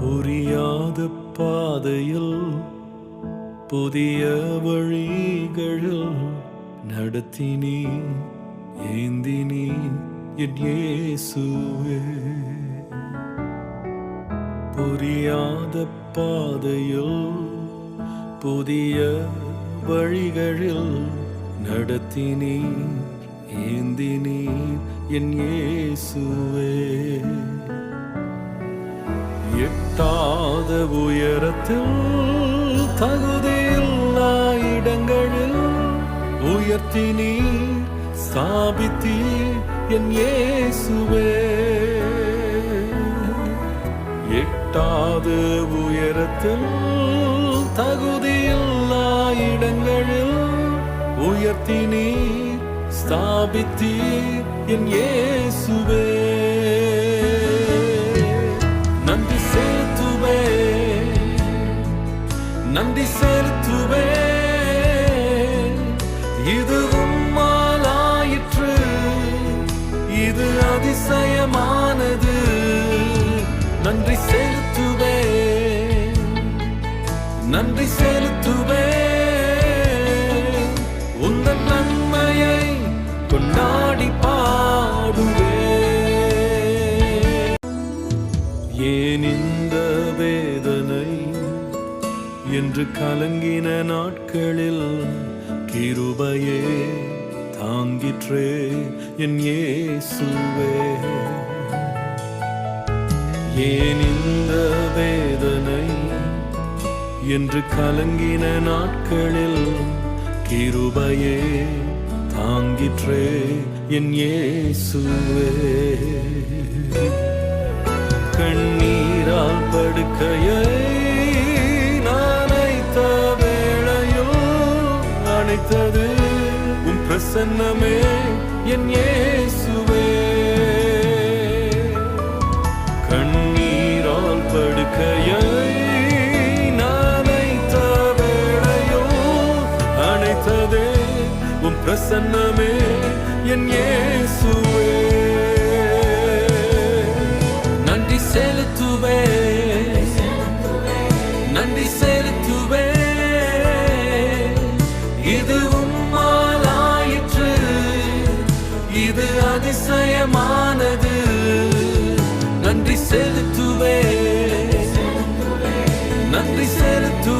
புரியாத பாதையில் புதிய வழிகளில் நடத்தினீ ஏந்தினீ என் இயேசுவே. புரியாத பாதையில் புதிய வழிகளில் நடத்தினீ ஏந்தினீ என் இயேசுவே. எட்டாத உயரத்தில் தகுதியில்லா இடங்களில் உயர்த்தினீர் ஸ்தாபித்தீர் என் இயேசுவே. எட்டாத உயரத்தில் தகுதியில்லா இடங்களில் உயர்த்தினீர் ஸ்தாபித்தீர் என் இயேசுவே. நன்றி செலுத்துவே, நன்றி செலுத்துவே, இது உம்மாலாயிற்று, இது அதிசயமானது. நன்றி செலுத்துவே, நன்றி செலுத்துவே, உந்தன் நன்மையை கொண்டாடி பாடுவே. ஏன் இந்த வேதனை என்று கலங்கின நாட்களில் கிருபையே தாங்கிற்றே என் இயேசுவே. ஏன் இந்த வேதனை என்று கலங்கின நாட்களில் கிருபையே தாங்கிற்றே என் இயேசுவே. கண்ணீரால் படுக்கையை நனைத்த வேளையில் அணைத்தது உம் பிரசன்னமே என் இயேசுவே. கண்ணீரால் படுக்கையை நனைத்த வேளையில் அணைத்ததே உம் பிரசன்னமே என் இயேசுவே. நன்றி செலுத்துவே, நன்றி செலுத்துவே, இது உம்மாலாயிற்று, இது அதிசயமானது. நன்றி செலுத்துவே, நன்றி செலுத்துவே,